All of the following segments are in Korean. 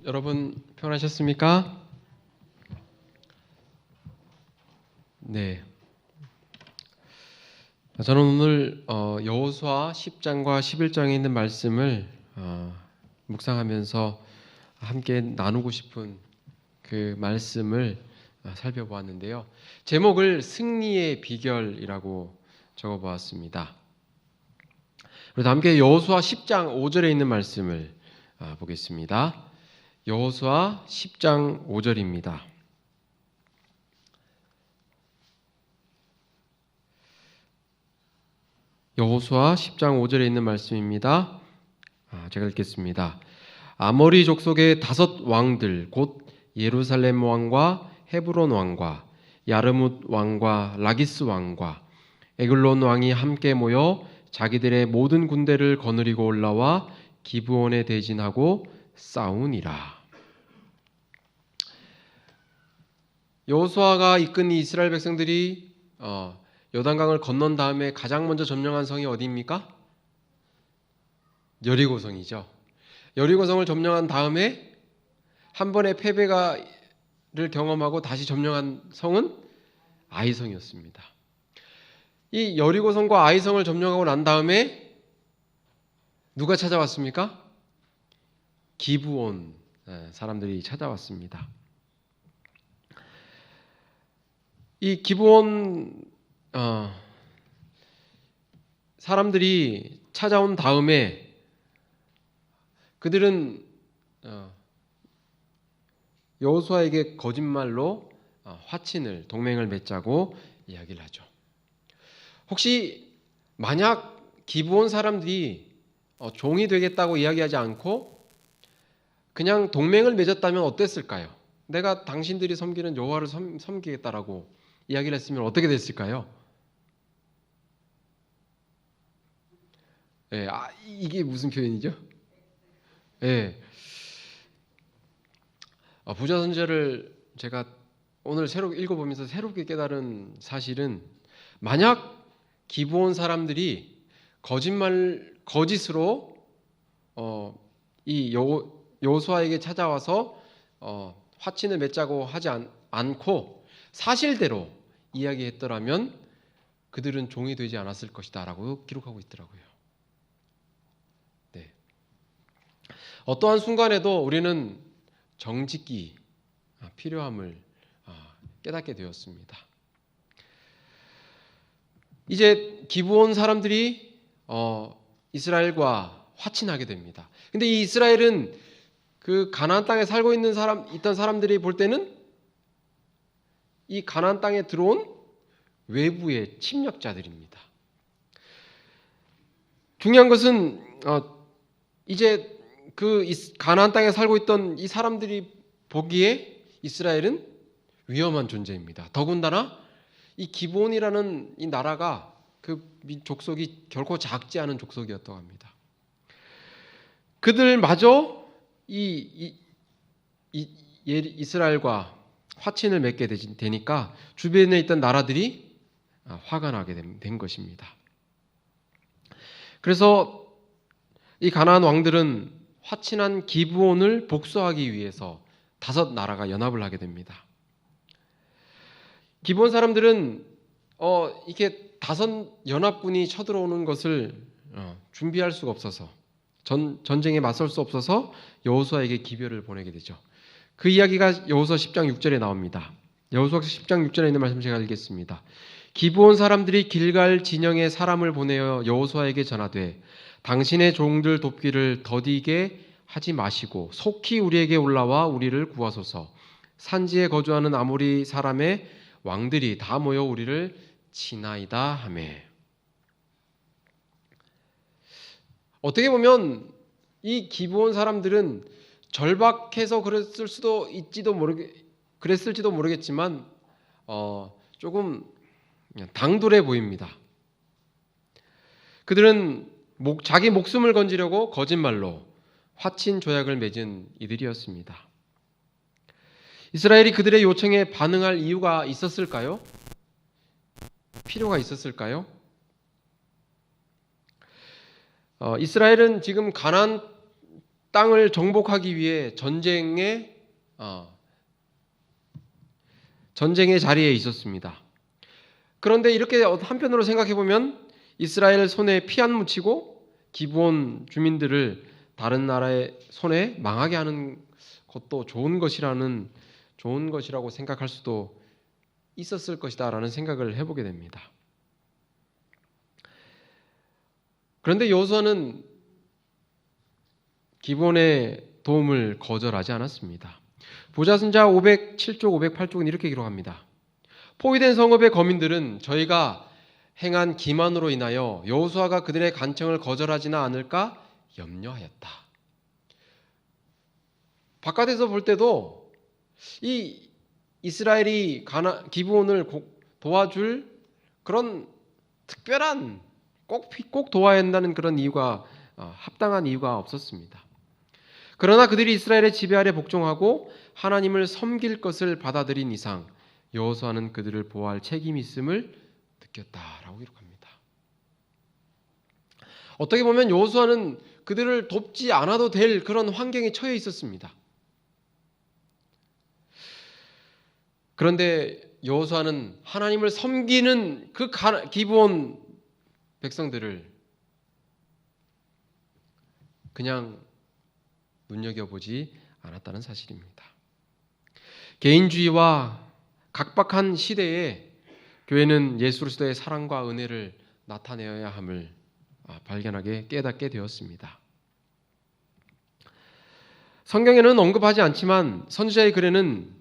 여러분 평안하셨습니까? 네. 저는 오늘 여호수아 10장과 11장에 있는 말씀을 묵상하면서 함께 나누고 싶은 그 말씀을 살펴보았는데요. 제목을 승리의 비결이라고 적어보았습니다. 그래서 함께 여호수아 10장 5절에 있는 말씀을 보겠습니다. 여호수아 10장 5절입니다. 여호수아 10장 5절에 있는 말씀입니다. 제가 읽겠습니다. 아모리 족속의 5 왕들 곧 예루살렘 왕과 헤브론 왕과 야르뭇 왕과 라기스 왕과 에글론 왕이 함께 모여 자기들의 모든 군대를 거느리고 올라와 기브온에 대진하고 싸우니라. 여호수아가 이끈 이스라엘 백성들이 요단강을 건넌 다음에 가장 먼저 점령한 성이 어디입니까? 여리고성이죠. 여리고성을 점령한 다음에 한 번의 패배를 경험하고 다시 점령한 성은 아이성이었습니다. 이 여리고성과 아이성을 점령하고 난 다음에 누가 찾아왔습니까? 기브온 사람들이 찾아왔습니다. 이 기브온 사람들이 찾아온 다음에 그들은 여호수아에게 거짓말로 동맹을 맺자고 이야기를 하죠. 혹시 만약 기브온 사람들이 종이 되겠다고 이야기하지 않고 그냥 동맹을 맺었다면 어땠을까요? 내가 당신들이 섬기는 여호와를 섬기겠다라고 이야기를 했으면 어떻게 됐을까요? 이게 무슨 표현이죠? 부자 선지자를 제가 오늘 새로 읽어보면서 새롭게 깨달은 사실은 만약 기브온 사람들이 거짓으로 이 여호수아에게 찾아와서 화친을 맺자고 하지 않고 사실대로 이야기했더라면 그들은 종이 되지 않았을 것이다 라고 기록하고 있더라고요. 네. 어떠한 순간에도 우리는 정직이 필요함을 깨닫게 되었습니다. 이제 기브온 사람들이 이스라엘과 화친하게 됩니다. 근데 이 이스라엘은 그 가나안 땅에 살고 있던 사람들이 볼 때는 이 가나안 땅에 들어온 외부의 침략자들입니다. 중요한 것은 이제 그 가나안 땅에 살고 있던 이 사람들이 보기에 이스라엘은 위험한 존재입니다. 더군다나 이 기브온이라는 이 나라가 그 족속이 결코 작지 않은 족속이었다고 합니다. 그들마저 이스라엘과 화친을 맺게 되니까 주변에 있던 나라들이 화가 나게 된 것입니다. 그래서 이 가나안 왕들은 화친한 기브온을 복수하기 위해서 5 나라가 연합을 하게 됩니다. 기브온 사람들은 이렇게 5 연합군이 쳐들어오는 것을 준비할 수가 없어서 전쟁에 맞설 수 없어서 여호수아에게 기별을 보내게 되죠. 그 이야기가 여호수아 10장 6절에 나옵니다. 여호수아 10장 6절에 있는 말씀 제가 읽겠습니다. 기브온 사람들이 길갈 진영에 사람을 보내어 여호수아에게 전하되 당신의 종들 돕기를 더디게 하지 마시고 속히 우리에게 올라와 우리를 구하소서. 산지에 거주하는 아모리 사람의 왕들이 다 모여 우리를 치나이다 하매. 어떻게 보면 이 기브온 사람들은 절박해서 그랬을지도 모르겠지만 조금 당돌해 보입니다. 그들은 자기 목숨을 건지려고 거짓말로 화친 조약을 맺은 이들이었습니다. 이스라엘이 그들의 요청에 반응할 이유가 있었을까요? 필요가 있었을까요? 이스라엘은 지금 가나안 땅을 정복하기 위해 전쟁의 자리에 있었습니다. 그런데 이렇게 한편으로 생각해 보면 이스라엘 손에 피 안 묻히고 기브온 주민들을 다른 나라의 손에 망하게 하는 것도 좋은 것이라고 생각할 수도 있었을 것이다라는 생각을 해보게 됩니다. 그런데 여호수아는 기브온의 도움을 거절하지 않았습니다. 부자선자 507쪽 508쪽은 이렇게 기록합니다. 포위된 성읍의 거민들은 저희가 행한 기만으로 인하여 여호수아가 그들의 간청을 거절하지나 않을까 염려하였다. 바깥에서 볼 때도 이 이스라엘이 기브온을 도와줄 그런 특별한 꼭 도와야 한다는 그런 이유가 합당한 이유가 없었습니다. 그러나 그들이 이스라엘의 지배 아래 복종하고 하나님을 섬길 것을 받아들인 이상 여호수아는 그들을 보호할 책임이 있음을 느꼈다라고 기록합니다. 어떻게 보면 여호수아는 그들을 돕지 않아도 될 그런 환경에 처해 있었습니다. 그런데 여호수아는 하나님을 섬기는 그 기브온 백성들을 그냥 눈여겨보지 않았다는 사실입니다. 개인주의와 각박한 시대에 교회는 예수 그리스도의 사랑과 은혜를 나타내어야 함을 깨닫게 되었습니다. 성경에는 언급하지 않지만 선지자의 글에는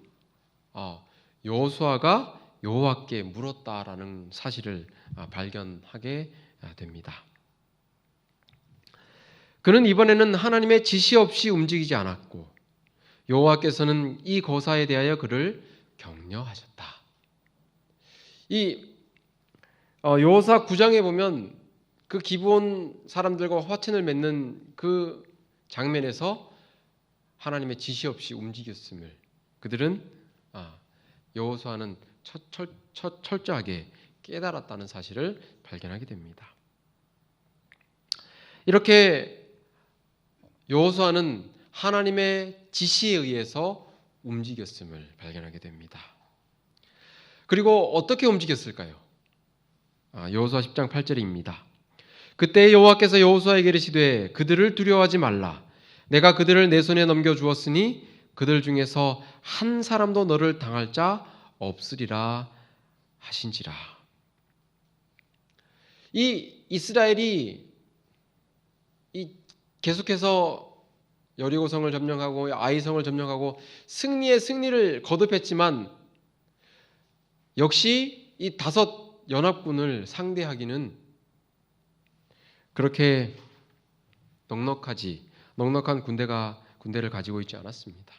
여호수아가 여호와께 물었다라는 사실을 발견하게 됩니다. 그는 이번에는 하나님의 지시 없이 움직이지 않았고 여호와께서는 이 거사에 대하여 그를 격려하셨다. 이 여호수아 9장에 보면 그 기브온 사람들과 화친을 맺는 그 장면에서 하나님의 지시 없이 움직였음을 그들은 여호수아는 철저하게 깨달았다는 사실을 발견하게 됩니다. 이렇게 여호수아는 하나님의 지시에 의해서 움직였음을 발견하게 됩니다. 그리고 어떻게 움직였을까요? 여호수아 10장 8절입니다. 그때 여호와께서 여호수아에게 이르시되 그들을 두려워하지 말라. 내가 그들을 내 손에 넘겨주었으니 그들 중에서 한 사람도 너를 당할 자 없으리라 하신지라. 이 이스라엘이 계속해서 여리고성을 점령하고 아이성을 점령하고 승리를 거듭했지만 역시 이 5 연합군을 상대하기는 그렇게 넉넉한 군대를 가지고 있지 않았습니다.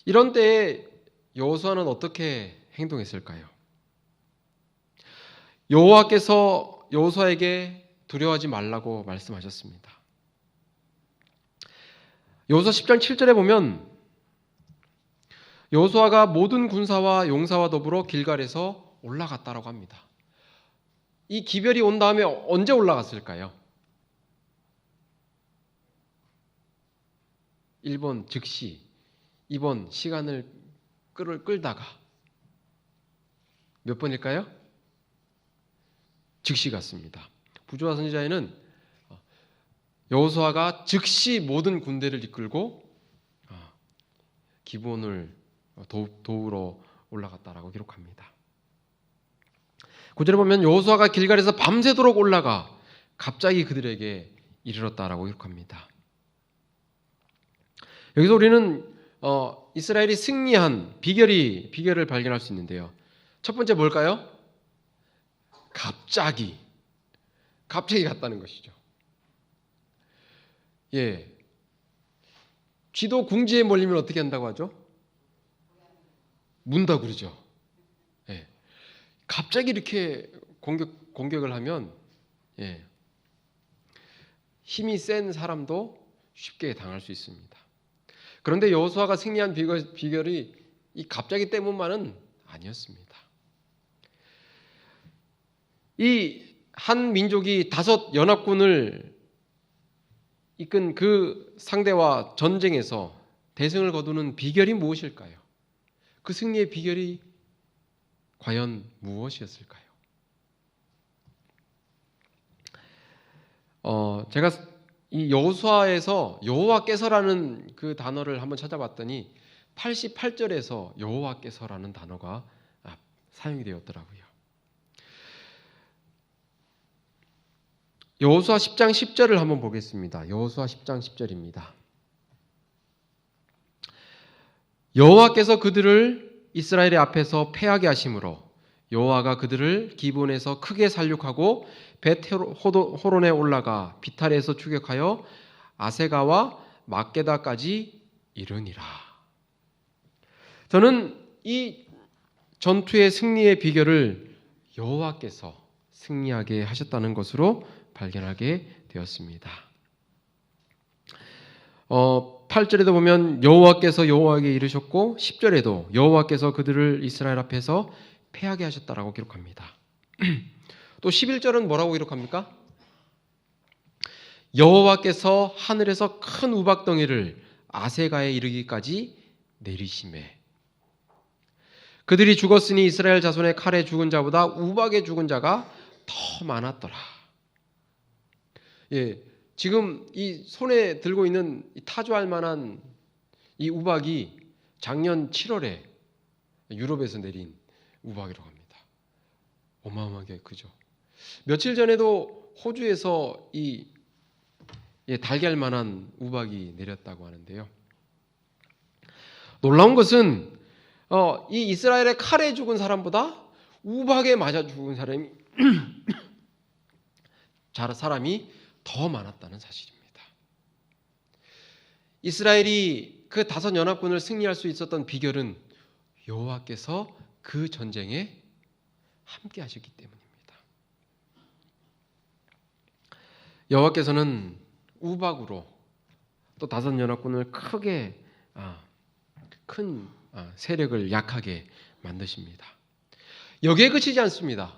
이런 때에 여호수아는 어떻게 행동했을까요? 여호와께서 여호수아에게 두려워하지 말라고 말씀하셨습니다. 여호수아 10장 7절에 보면 여호수아가 모든 군사와 용사와 더불어 길갈에서 올라갔다라고 합니다. 이 기별이 온 다음에 언제 올라갔을까요? 1번 즉시, 2번 시간을 끌다가 몇 번일까요? 즉시 갔습니다. 부조화 선지자에는 여호수아가 즉시 모든 군대를 이끌고 기브온을 도우러 올라갔다라고 기록합니다. 9절에 보면 여호수아가 길갈에서 밤새도록 올라가 갑자기 그들에게 이르렀다라고 기록합니다. 여기서 우리는 이스라엘이 승리한 비결을 발견할 수 있는데요. 첫 번째 뭘까요? 갑자기 갔다는 것이죠. 예. 쥐도 궁지에 몰리면 어떻게 한다고 하죠? 문다고 그러죠. 예. 갑자기 이렇게 공격을 하면 힘이 센 사람도 쉽게 당할 수 있습니다. 그런데 여호수아가 승리한 비결이 이 갑자기 때문만은 아니었습니다. 이 한 민족이 5 연합군을 이끈 그 상대와 전쟁에서 대승을 거두는 비결이 무엇일까요? 그 승리의 비결이 과연 무엇이었을까요? 제가 이 여호수아에서 여호와께서라는 그 단어를 한번 찾아봤더니 88절에서 여호와께서라는 단어가 사용이 되었더라고요. 여호수아 10장 10절을 한번 보겠습니다. 여호수아 10장 10절입니다. 여호와께서 그들을 이스라엘의 앞에서 패하게 하심으로 여호와가 그들을 기브온에서 크게 살육하고 벳호론에 올라가 비탈에서 추격하여 아세가와 막게다까지 이르니라. 저는 이 전투의 승리의 비결을 여호와께서 승리하게 하셨다는 것으로 발견하게 되었습니다. 8절에도 보면 여호와께서 여호와에게 이르셨고 10절에도 여호와께서 그들을 이스라엘 앞에서 패하게 하셨다라고 기록합니다. 또 11절은 뭐라고 기록합니까? 여호와께서 하늘에서 큰 우박덩이를 아세가에 이르기까지 내리시매 그들이 죽었으니 이스라엘 자손의 칼에 죽은 자보다 우박에 죽은 자가 더 많았더라. 예, 지금 이 손에 들고 있는 타조할 만한 이 우박이 작년 7월에 유럽에서 내린 우박이라고 합니다. 어마어마하게 크죠. 며칠 전에도 호주에서 이 달걀만한 우박이 내렸다고 하는데요. 놀라운 것은 이 이스라엘의 칼에 죽은 사람보다 우박에 맞아 죽은 사람이 더 많았다는 사실입니다. 이스라엘이 그 다섯 연합군을 승리할 수 있었던 비결은 여호와께서 그 전쟁에 함께 하셨기 때문입니다. 여호와께서는 우박으로 또 다섯 연합군을 크게 큰 세력을 약하게 만드십니다. 여기에 그치지 않습니다.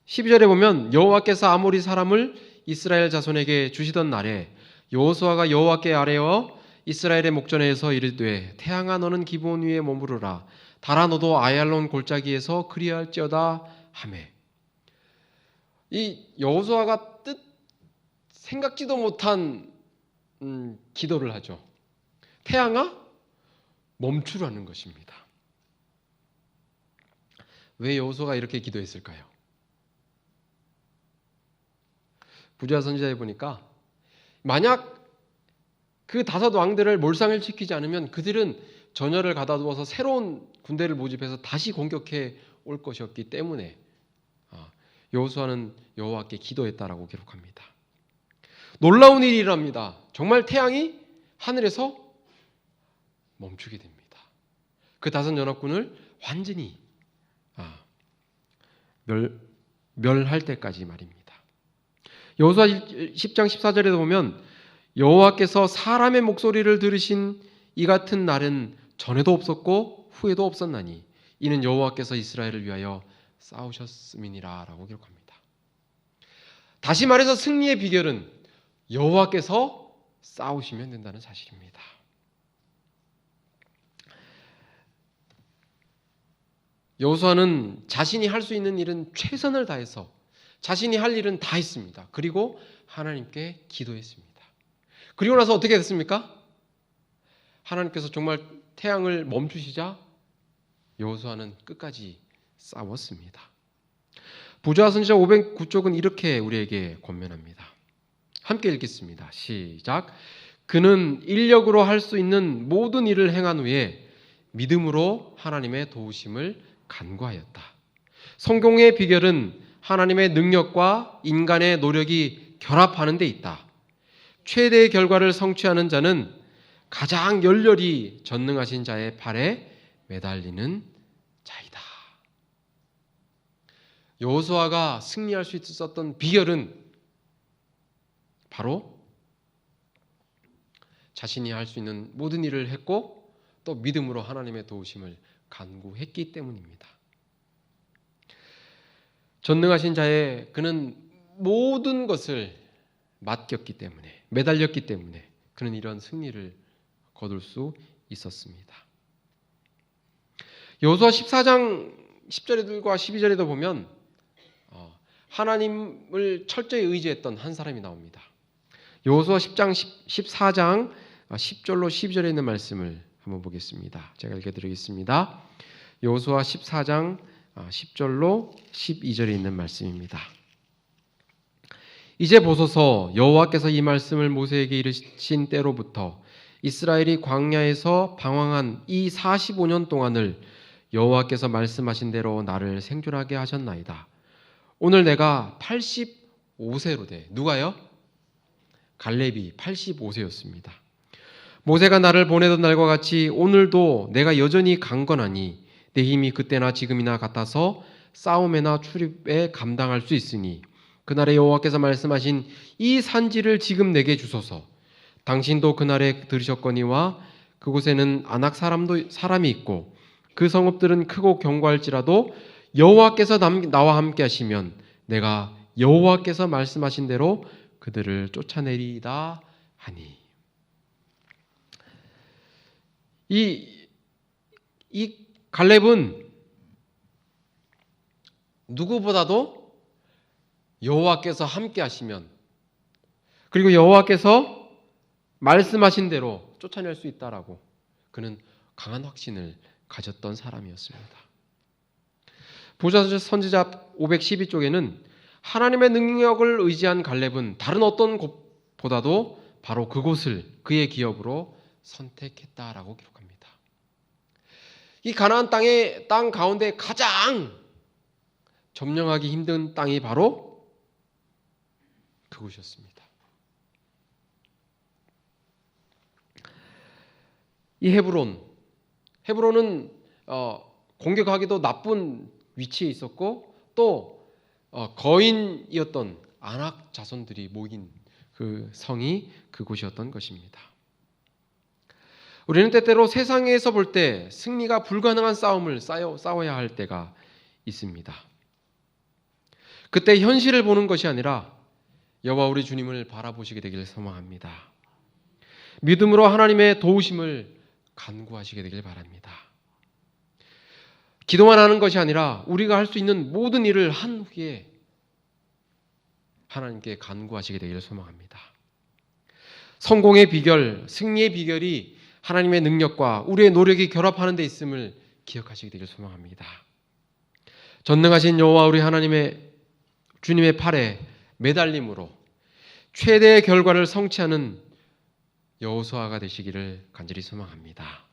12절에 보면 여호와께서 아모리 사람을 이스라엘 자손에게 주시던 날에 여호수아가 여호와께 아뢰어 이스라엘의 목전에서 이르되 태양아 너는 기브온 위에 머무르라 달아 너도 아얄론 골짜기에서 그리할지어다 하매 이 여호수아가 생각지도 못한 기도를 하죠. 태양아 멈추라는 것입니다. 왜 여호수아가 이렇게 기도했을까요? 부자 선지자에 보니까 만약 그 다섯 왕들을 몰상을 지키지 않으면 그들은 전열을 가다두어서 새로운 군대를 모집해서 다시 공격해 올 것이었기 때문에 여호수아는 여호와께 기도했다라고 기록합니다. 놀라운 일이랍니다. 정말 태양이 하늘에서 멈추게 됩니다. 그 다섯 연합군을 완전히 멸할 때까지 말입니다. 여호수아 10장 14절에도 보면 여호와께서 사람의 목소리를 들으신 이 같은 날은 전에도 없었고 후에도 없었나니 이는 여호와께서 이스라엘을 위하여 싸우셨음이니라 라고 기록합니다. 다시 말해서 승리의 비결은 여호와께서 싸우시면 된다는 사실입니다. 여호수아는 자신이 할 수 있는 일은 최선을 다해서 자신이 할 일은 다 했습니다. 그리고 하나님께 기도했습니다. 그리고 나서 어떻게 됐습니까? 하나님께서 정말 태양을 멈추시자 여호수아는 끝까지 싸웠습니다. 부자 선지자 509쪽은 이렇게 우리에게 권면합니다. 함께 읽겠습니다. 시작. 그는 인력으로 할 수 있는 모든 일을 행한 후에 믿음으로 하나님의 도우심을 간구하였다. 성공의 비결은 하나님의 능력과 인간의 노력이 결합하는 데 있다. 최대의 결과를 성취하는 자는 가장 열렬히 전능하신 자의 팔에 매달리는 자이다. 여호수아가 승리할 수 있었던 비결은 바로 자신이 할 수 있는 모든 일을 했고 또 믿음으로 하나님의 도우심을 간구했기 때문입니다. 전능하신 자의 그는 모든 것을 맡겼기 때문에, 매달렸기 때문에 그는 이런 승리를 거둘 수 있었습니다. 여호수아 14장 10절과 12절에도 보면 하나님을 철저히 의지했던 한 사람이 나옵니다. 여호수아 14장 10절로 12절에 있는 말씀을 한번 보겠습니다. 제가 읽어드리겠습니다. 여호수아 14장 10절로 12절에 있는 말씀입니다. 이제 보소서, 여호와께서 이 말씀을 모세에게 이르신 때로부터 이스라엘이 광야에서 방황한 이 45년 동안을 여호와께서 말씀하신 대로 나를 생존하게 하셨나이다. 오늘 내가 85세로 돼. 누가요? 갈렙이 85세였습니다. 모세가 나를 보내던 날과 같이 오늘도 내가 여전히 강건하니 내 힘이 그때나 지금이나 같아서 싸움에나 출입에 감당할 수 있으니 그날에 여호와께서 말씀하신 이 산지를 지금 내게 주소서. 당신도 그날에 들으셨거니와 그곳에는 아낙 사람이 있고 그 성읍들은 크고 견고할지라도 여호와께서 나와 함께 하시면 내가 여호와께서 말씀하신 대로 그들을 쫓아내리이다 하니. 이 갈렙은 누구보다도 여호와께서 함께 하시면, 그리고 여호와께서 말씀하신 대로 쫓아낼 수 있다라고 그는 강한 확신을 가졌던 사람이었습니다. 부자 선지자 512쪽에는 하나님의 능력을 의지한 갈렙은 다른 어떤 곳보다도 바로 그곳을 그의 기업으로 선택했다라고 기록합니다. 이 가나안 땅 가운데 가장 점령하기 힘든 땅이 바로 그곳이었습니다. 이 헤브론은 공격하기도 나쁜 위치에 있었고 또 거인이었던 아낙 자손들이 모인 그 성이 그곳이었던 것입니다. 우리는 때때로 세상에서 볼 때 승리가 불가능한 싸움을 싸워야 할 때가 있습니다. 그때 현실을 보는 것이 아니라 여호와 우리 주님을 바라보시게 되기를 소망합니다. 믿음으로 하나님의 도우심을 간구하시게 되길 바랍니다. 기도만 하는 것이 아니라 우리가 할 수 있는 모든 일을 한 후에 하나님께 간구하시게 되기를 소망합니다. 성공의 비결, 승리의 비결이 하나님의 능력과 우리의 노력이 결합하는 데 있음을 기억하시게 되기를 소망합니다. 전능하신 여호와 우리 하나님의 주님의 팔에 매달림으로 최대의 결과를 성취하는 여호수아가 되시기를 간절히 소망합니다.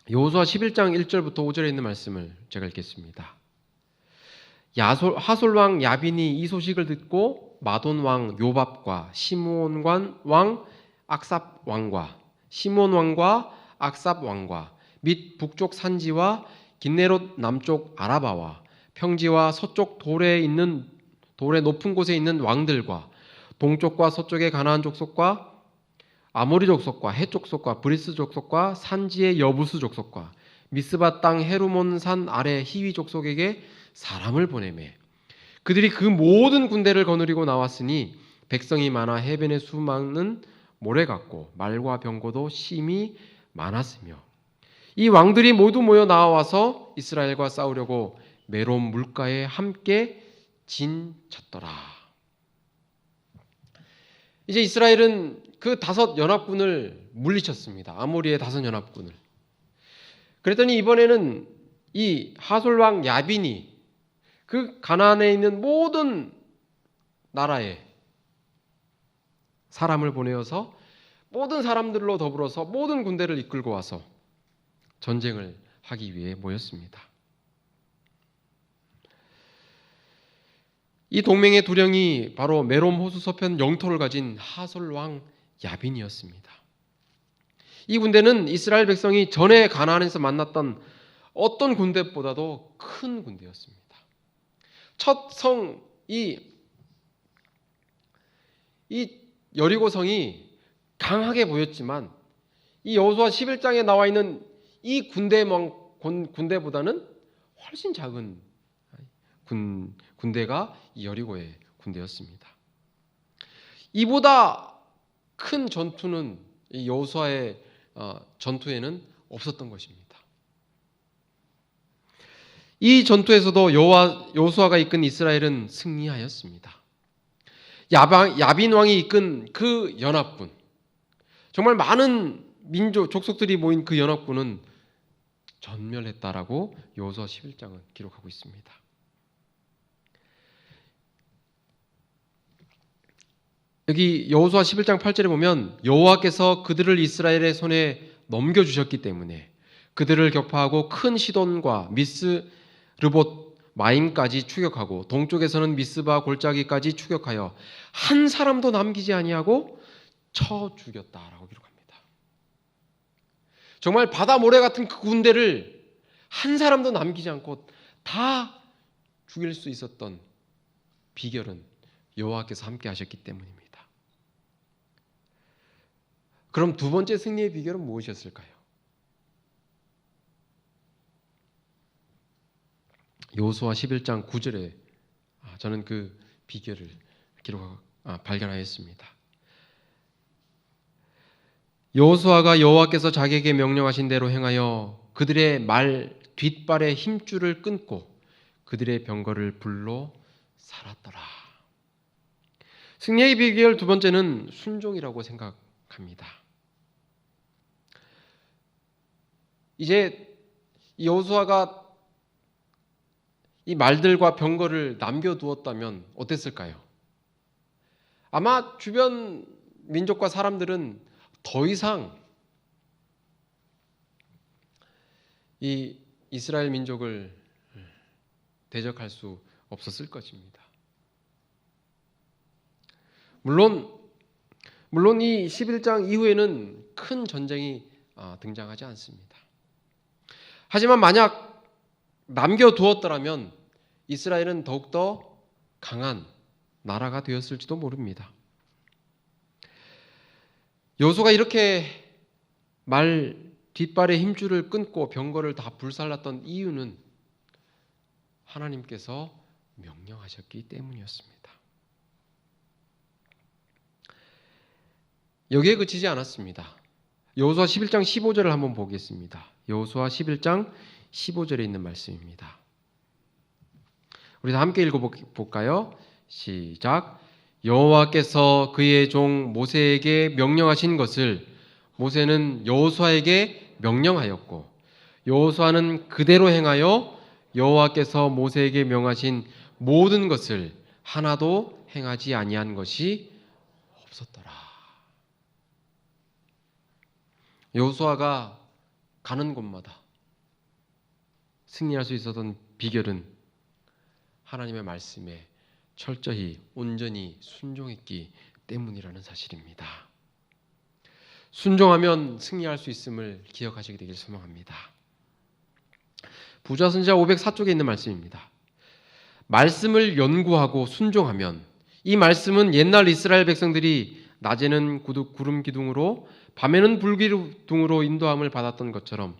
여호수아 11장 1절부터 5절에 있는 말씀을 제가 읽겠습니다. 하솔 왕 야빈이 이 소식을 듣고 마돈 왕 요밥과 시므온 왕 악삽 왕과 및 북쪽 산지와 긴네롯 남쪽 아라바와 평지와 서쪽 돌에 높은 곳에 있는 왕들과 동쪽과 서쪽의 가나안 족속과 아모리 족속과 헷 족속과 브리스 족속과 산지의 여부스 족속과 미스바 땅 헤르몬 산 아래 히위 족속에게 사람을 보내매 그들이 그 모든 군대를 거느리고 나왔으니 백성이 많아 해변의 수많은 모래 같고 말과 병거도 심히 많았으며 이 왕들이 모두 모여 나와서 이스라엘과 싸우려고 메롬 물가에 함께 진쳤더라. 이제 이스라엘은 그 5 연합군을 물리쳤습니다. 아모리의 5 연합군을. 그랬더니 이번에는 이 하솔 왕 야빈이 그 가나안에 있는 모든 나라에 사람을 보내어서 모든 사람들로 더불어서 모든 군대를 이끌고 와서 전쟁을 하기 위해 모였습니다. 이 동맹의 두령이 바로 메롬 호수 서편 영토를 가진 하솔 왕 야빈이었습니다. 이 군대는 이스라엘 백성이 전에 가나안에서 만났던 어떤 군대보다도 큰 군대였습니다. 첫 성, 이 여리고 성이 강하게 보였지만 이 여호수아 11장에 나와 있는 이 군대보다는 훨씬 작은 군대가 여리고의 군대였습니다. 이보다 큰 전투는 이 여호수아의 전투에는 없었던 것입니다. 이 전투에서도 여호수아가 이끈 이스라엘은 승리하였습니다. 야빈 왕이 이끈 그 연합군, 정말 많은 민족 족속들이 모인 그 연합군은 전멸했다라고 여호수아 11장은 기록하고 있습니다. 여기 여호수아 11장 8절에 보면 여호와께서 그들을 이스라엘의 손에 넘겨주셨기 때문에 그들을 격파하고 큰 시돈과 미스르봇 마임까지 추격하고 동쪽에서는 미스바 골짜기까지 추격하여 한 사람도 남기지 아니하고 쳐 죽였다라고 기록합니다. 정말 바다 모래 같은 그 군대를 한 사람도 남기지 않고 다 죽일 수 있었던 비결은 여호와께서 함께 하셨기 때문입니다. 그럼 두 번째 승리의 비결은 무엇이었을까요? 여호수아 11장 9절에 저는 그 비결을 발견하였습니다. 여호수아가 여호와께서 자기에게 명령하신 대로 행하여 그들의 말 뒷발의 힘줄을 끊고 그들의 병거를 불로 살았더라. 승리의 비결 두 번째는 순종이라고 생각합니다. 이제 여호수아가 이 말들과 병거를 남겨두었다면 어땠을까요? 아마 주변 민족과 사람들은 더 이상 이 이스라엘 민족을 대적할 수 없었을 것입니다. 물론 이 11장 이후에는 큰 전쟁이 등장하지 않습니다. 하지만 만약 남겨두었더라면 이스라엘은 더욱더 강한 나라가 되었을지도 모릅니다. 여호수아가 이렇게 말 뒷발의 힘줄을 끊고 병거를 다 불살랐던 이유는 하나님께서 명령하셨기 때문이었습니다. 여기에 그치지 않았습니다. 여호수아 11장 15절을 한번 보겠습니다. 여호수아 11장 15절에 있는 말씀입니다. 우리 다 함께 읽어볼까요? 시작. 여호와께서 그의 종 모세에게 명령하신 것을 모세는 여호수아에게 명령하였고 여호수아는 그대로 행하여 여호와께서 모세에게 명하신 모든 것을 하나도 행하지 아니한 것이 없었더라. 여호수아가 가는 곳마다 승리할 수 있었던 비결은 하나님의 말씀에 철저히 온전히 순종했기 때문이라는 사실입니다. 순종하면 승리할 수 있음을 기억하시게 되길 소망합니다. 부자선지자 504쪽에 있는 말씀입니다. 말씀을 연구하고 순종하면, 이 말씀은 옛날 이스라엘 백성들이 낮에는 구름 기둥으로 밤에는 불 기둥으로 인도함을 받았던 것처럼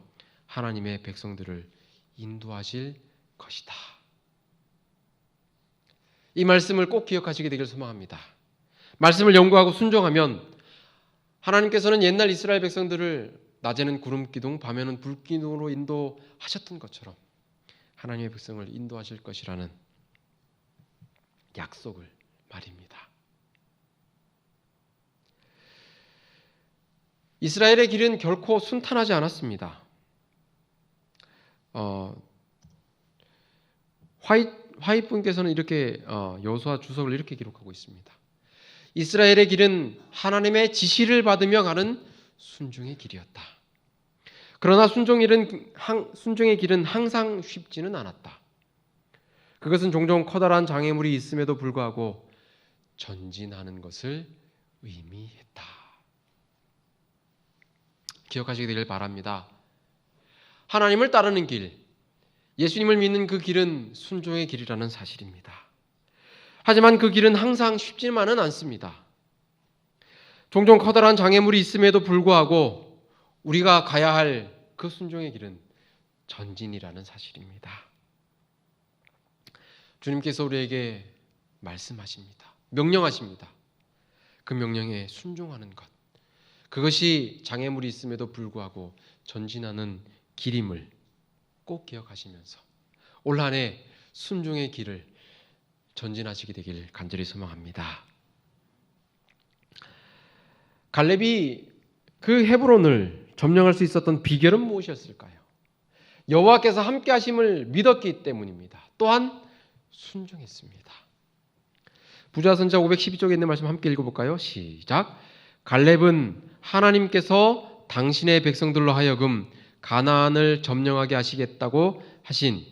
하나님의 백성들을 인도하실 것이다. 이 말씀을 꼭 기억하시게 되길 소망합니다. 말씀을 연구하고 순종하면 하나님께서는 옛날 이스라엘 백성들을 낮에는 구름 기둥, 밤에는 불 기둥으로 인도하셨던 것처럼 하나님의 백성을 인도하실 것이라는 약속을 말입니다. 이스라엘의 길은 결코 순탄하지 않았습니다. 화이트 분께서는 이렇게 여호수아 주석을 이렇게 기록하고 있습니다. 이스라엘의 길은 하나님의 지시를 받으며 가는 순종의 길이었다. 그러나 순종의 길은 항상 쉽지는 않았다. 그것은 종종 커다란 장애물이 있음에도 불구하고 전진하는 것을 의미했다. 기억하시게 되길 바랍니다. 하나님을 따르는 길, 예수님을 믿는 그 길은 순종의 길이라는 사실입니다. 하지만 그 길은 항상 쉽지만은 않습니다. 종종 커다란 장애물이 있음에도 불구하고 우리가 가야 할 그 순종의 길은 전진이라는 사실입니다. 주님께서 우리에게 말씀하십니다. 명령하십니다. 그 명령에 순종하는 것. 그것이 장애물이 있음에도 불구하고 전진하는 길임을 꼭 기억하시면서 올 한 해 순종의 길을 전진하시게 되길 간절히 소망합니다. 갈렙이 그 헤브론을 점령할 수 있었던 비결은 무엇이었을까요? 여호와께서 함께 하심을 믿었기 때문입니다. 또한 순종했습니다. 부자선자 512쪽에 있는 말씀 함께 읽어볼까요? 시작. 갈렙은 하나님께서 당신의 백성들로 하여금 가나안을 점령하게 하시겠다고 하신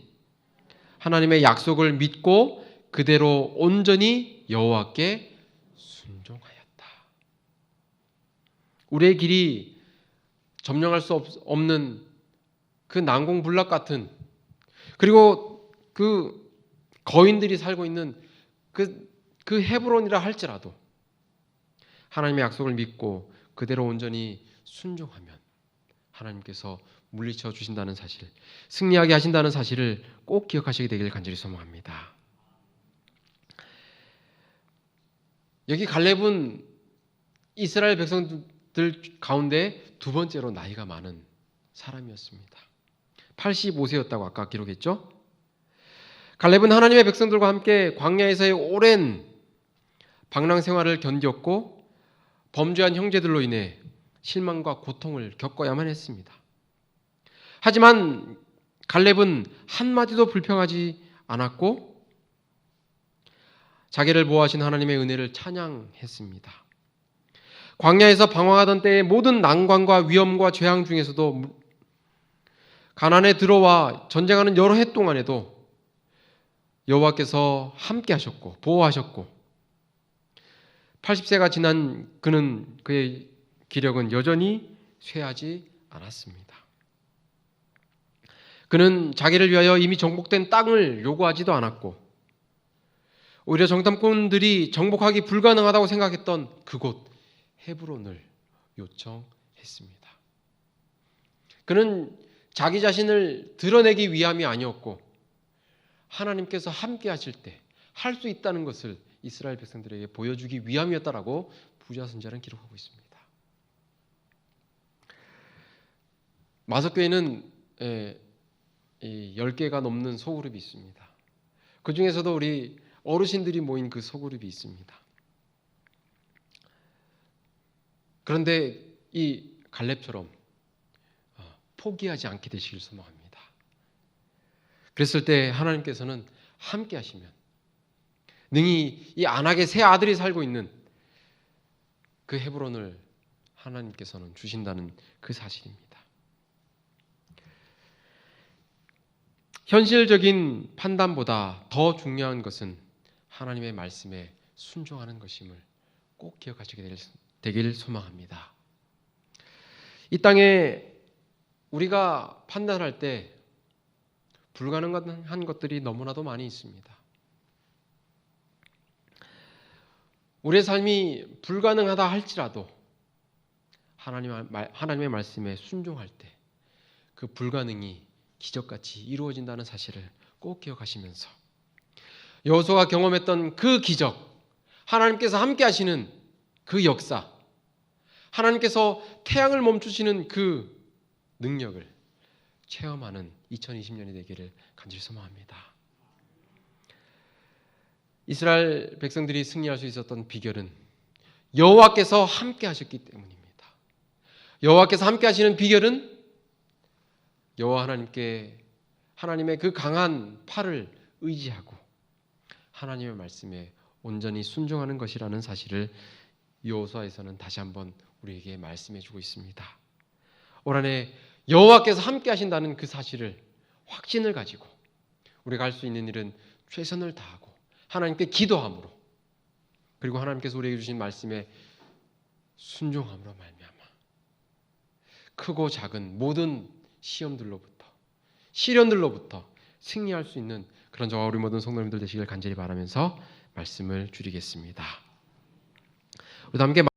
하나님의 약속을 믿고 그대로 온전히 여호와께 순종하였다. 우리의 길이 점령할 수 없는 그 난공불락 같은, 그리고 그 거인들이 살고 있는 그 헤브론이라 할지라도 하나님의 약속을 믿고 그대로 온전히 순종하면 하나님께서 물리쳐 주신다는 사실, 승리하게 하신다는 사실을 꼭 기억하시게 되길 간절히 소망합니다. 여기 갈렙은 이스라엘 백성들 가운데 두 번째로 나이가 많은 사람이었습니다. 85세였다고 아까 기록했죠? 갈렙은 하나님의 백성들과 함께 광야에서의 오랜 방랑 생활을 견뎠고 범죄한 형제들로 인해 실망과 고통을 겪어야만 했습니다. 하지만 갈렙은 한마디도 불평하지 않았고 자기를 보호하신 하나님의 은혜를 찬양했습니다. 광야에서 방황하던 때의 모든 난관과 위험과 재앙 중에서도 가나안에 들어와 전쟁하는 여러 해 동안에도 여호와께서 함께 하셨고 보호하셨고 80세가 지난 그의 기력은 여전히 쇠하지 않았습니다. 그는 자기를 위하여 이미 정복된 땅을 요구하지도 않았고 오히려 정탐꾼들이 정복하기 불가능하다고 생각했던 그곳 헤브론을 요청했습니다. 그는 자기 자신을 드러내기 위함이 아니었고 하나님께서 함께 하실 때 할 수 있다는 것을 이스라엘 백성들에게 보여주기 위함이었다라고 부자선자는 기록하고 있습니다. 마석교회는 10개가 넘는 소그룹이 있습니다. 그 중에서도 우리 어르신들이 모인 그 소그룹이 있습니다. 그런데 이 갈렙처럼 포기하지 않게 되시길 소망합니다. 그랬을 때 하나님께서는 함께 하시면 능히 이 안악의 세 아들이 살고 있는 그 헤브론을 하나님께서는 주신다는 그 사실입니다. 현실적인 판단보다 더 중요한 것은 하나님의 말씀에 순종하는 것임을 꼭 기억하시게 되길 소망합니다. 이 땅에 우리가 판단할 때 불가능한 것들이 너무나도 많이 있습니다. 우리의 삶이 불가능하다 할지라도 하나님의 말씀에 순종할 때 그 불가능이 기적같이 이루어진다는 사실을 꼭 기억하시면서 여호수아가 경험했던 그 기적, 하나님께서 함께 하시는 그 역사, 하나님께서 태양을 멈추시는 그 능력을 체험하는 2020년이 되기를 간절히 소망합니다. 이스라엘 백성들이 승리할 수 있었던 비결은 여호와께서 함께 하셨기 때문입니다. 여호와께서 함께 하시는 비결은 여호와 하나님의 그 강한 팔을 의지하고 하나님의 말씀에 온전히 순종하는 것이라는 사실을 여호수아에서는 다시 한번 우리에게 말씀해 주고 있습니다. 올 한 해 여호와께서 함께 하신다는 그 사실을 확신을 가지고 우리가 할 수 있는 일은 최선을 다하고 하나님께 기도함으로 그리고 하나님께서 우리에게 주신 말씀에 순종함으로 말미암아 크고 작은 모든 시험들로부터 시련들로부터 승리할 수 있는 그런 저와 우리 모든 성도님들 되시길 간절히 바라면서 말씀을 줄이겠습니다. 우리 함께